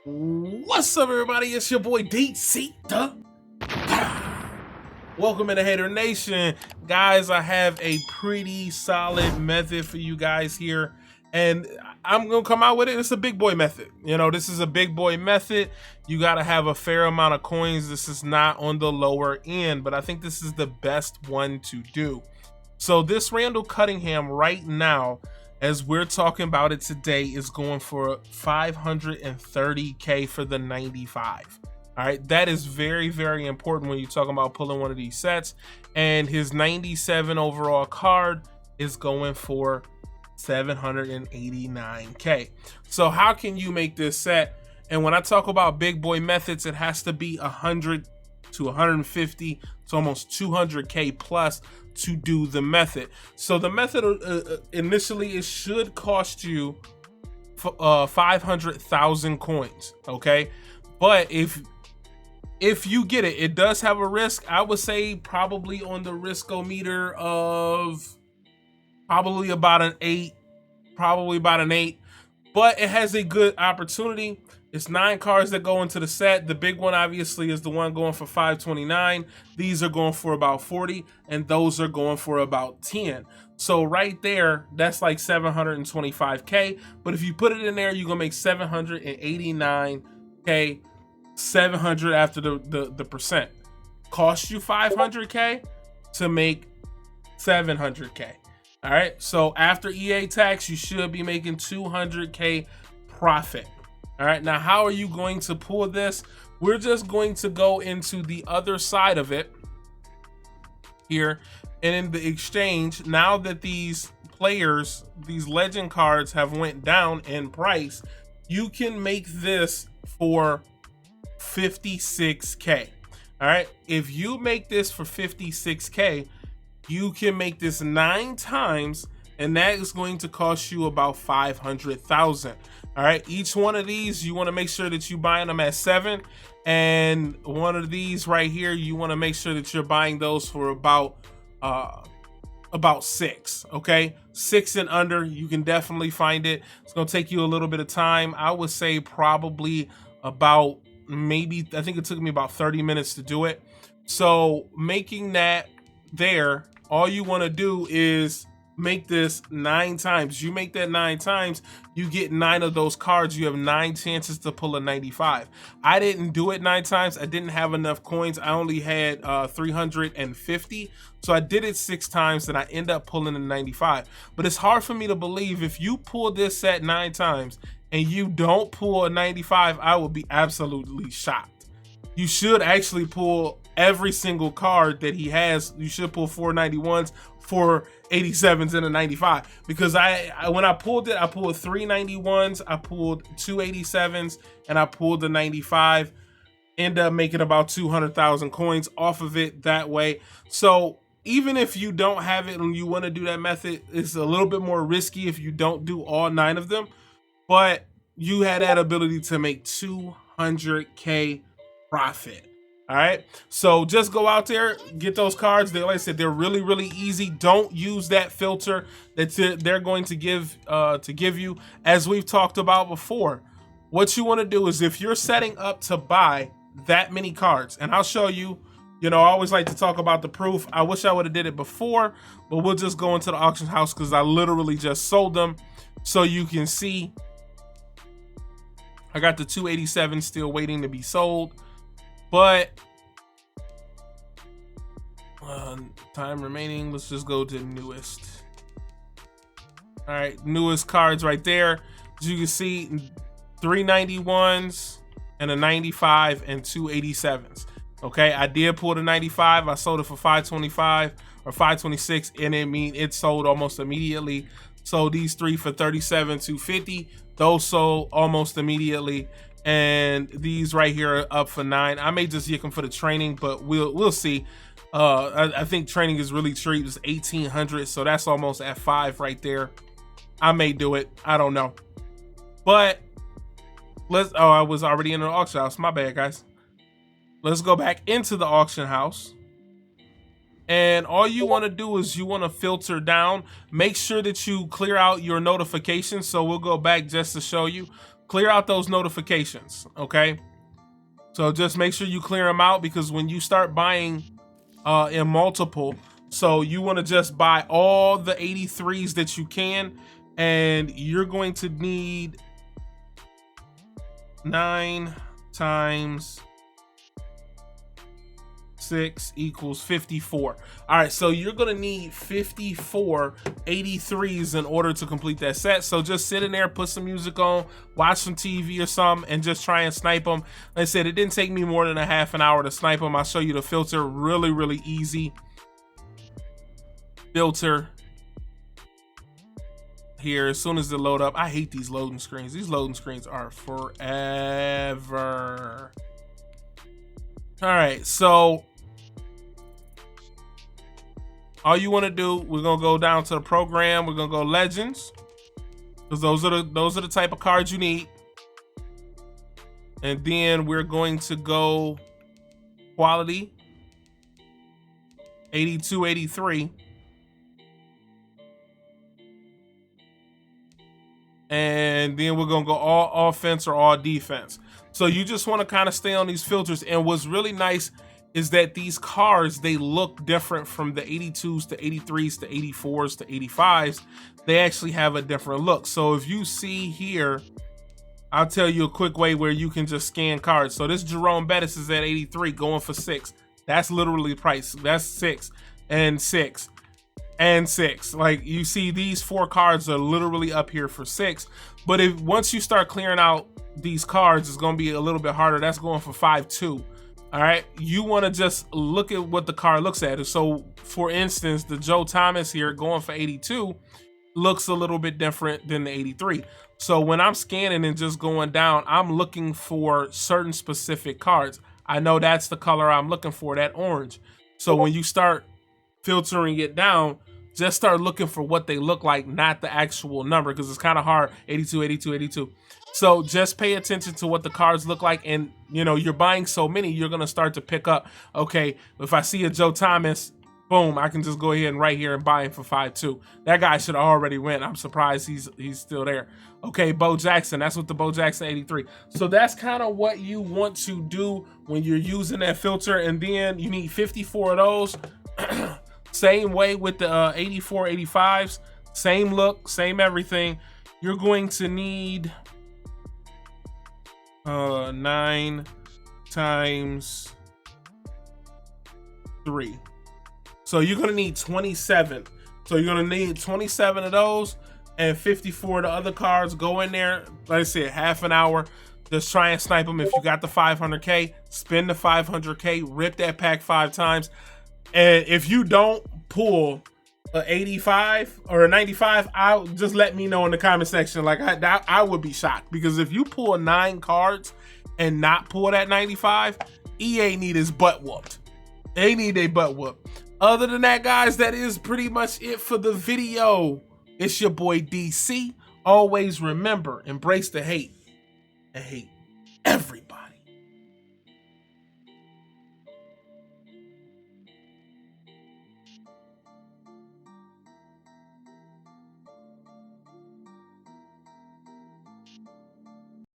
What's up, everybody? It's your boy DC. Welcome into Hater Nation, guys. I have a pretty solid method for you guys here, and I'm gonna come out with it. It's a big boy method. You know, this is a big boy method. You gotta have a fair amount of coins. This is not on the lower end, but I think this is the best one to do. So this Randall Cunningham right now, as we're talking about it today, is going for 530k for the 95. All right, that is very, very important when you're talking about pulling one of these sets. And his 97 overall card is going for 789k. So how can you make this set? And when I talk about big boy methods, it has to be 100 to 150 to almost 200k plus to do the method. So the method initially, it should cost you 500,000 coins. Okay, but if you get it, it does have a risk. I would say probably on the riskometer of probably about an 8, but it has a good opportunity. It's 9 cards that go into the set. The big one obviously is the one going for 529. These are going for about 40, and those are going for about 10. So right there, that's like 725k. But if you put it in there, you're gonna make 789k. 700 after the percent. Cost you 500k to make 700k. All right, so after EA tax, you should be making 200k profit. All right, now how are you going to pull this? We're just going to go into the other side of it here, and in the exchange, now that these players, these legend cards have went down in price, you can make this for 56k. All right, if you make this for 56k, you can make this 9 times, and that is going to cost you about 500,000. All right, each one of these, you want to make sure that you buying them at 7, and one of these right here, you want to make sure that you're buying those for about 6. Okay, 6 and under, you can definitely find it. It's gonna take you a little bit of time. I would say probably about, maybe, I think it took me about 30 minutes to do it. So making that there, all you want to do is make this 9 times. You make that 9 times, you get 9 of those cards. You have 9 chances to pull a 95. I didn't do it 9 times. I didn't have enough coins. I only had 350. So I did it 6 times and I end up pulling a 95. But it's hard for me to believe if you pull this set 9 times and you don't pull a 95, I would be absolutely shocked. You should actually pull every single card that he has. You should pull 491s, 487s, and a 95. Because when I pulled it, I pulled 3 91s, I pulled 2 87s, and I pulled the 95. End up making about 200,000 coins off of it that way. So even if you don't have it and you want to do that method, it's a little bit more risky if you don't do all 9 of them. But you had that ability to make 200k profit. All right, so just go out there, get those cards. Like I said, they're really, really easy. Don't use that filter that they're going to give you. As we've talked about before, what you want to do is, if you're setting up to buy that many cards, and I'll show you. You know, I always like to talk about the proof. I wish I would have did it before, but we'll just go into the auction house because I literally just sold them, so you can see. I got the 287 still waiting to be sold, but time remaining. Let's just go to newest. All right, newest cards right there. As you can see, 391s and a 95 and 287s. Okay, I did pull the 95. I sold it for 525 or 526, and it sold almost immediately. Sold these 3 for 37,250. Those sold almost immediately, and these right here are up for 9. I may just use them for the training, but we'll see. I think training is really cheap. It's 1,800, so that's almost at 5 right there. I may do it. I don't know, but let's. Oh, I was already in the auction house. My bad, guys. Let's go back into the auction house. And all you want to do is you want to filter down. Make sure that you clear out your notifications. So we'll go back just to show you. clear out those notifications, okay? So just make sure you clear them out, because when you start buying in multiple, so you want to just buy all the 83s that you can, and you're going to need 9 times 6 equals 54. All right, so you're gonna need 54 83s in order to complete that set. So just sit in there, put some music on, watch some TV or something, and just try and snipe them. Like I said, it didn't take me more than a half an hour to snipe them. I'll show you the filter. Really easy filter here. As soon as it load up, I hate these loading screens. These loading screens are forever. All right, so all you want to do, we're gonna go down to the program. We're gonna go legends, because those are the type of cards you need. And then we're going to go quality 82, 83. And then we're gonna go all offense or all defense. So you just want to kind of stay on these filters. And what's really nice is that these cards, they look different from the 82s to 83s to 84s to 85s. They actually have a different look. So if you see here, I'll tell you a quick way where you can just scan cards. So this Jerome Bettis is at 83, going for 6. That's literally the price. That's 6 and 6 and 6. Like, you see, these 4 cards are literally up here for 6. But if once you start clearing out these cards, it's going to be a little bit harder. That's going for 5.2. All right, you want to just look at what the card looks at. So for instance, the Joe Thomas here going for 82 looks a little bit different than the 83. So when I'm scanning and just going down, I'm looking for certain specific cards. I know that's the color I'm looking for, that orange. So when you start filtering it down, just start looking for what they look like, not the actual number, because it's kind of hard. 82, 82, 82. So just pay attention to what the cards look like. And, you know, you're buying so many, you're going to start to pick up, okay, if I see a Joe Thomas, boom, I can just go ahead and right here and buy him for 5.2. That guy should have already went. I'm surprised he's still there. Okay, Bo Jackson, that's what the Bo Jackson 83. So that's kind of what you want to do when you're using that filter. And then you need 54 of those. Same way with the 84, 85s, same look, same everything. You're going to need 9 times 3. So you're gonna need 27. So you're gonna need 27 of those and 54 of the other cards. Go in there, like I said, half an hour. Just try and snipe them. If you got the 500K, spend the 500K, rip that pack 5 times. And if you don't pull a 85 or a 95, I'll just let me know in the comment section. Like, I would be shocked, because if you pull 9 cards and not pull that 95, EA need his butt whooped. They need a butt whoop. Other than that, guys, that is pretty much it for the video. It's your boy DC. Always remember, embrace the hate and hate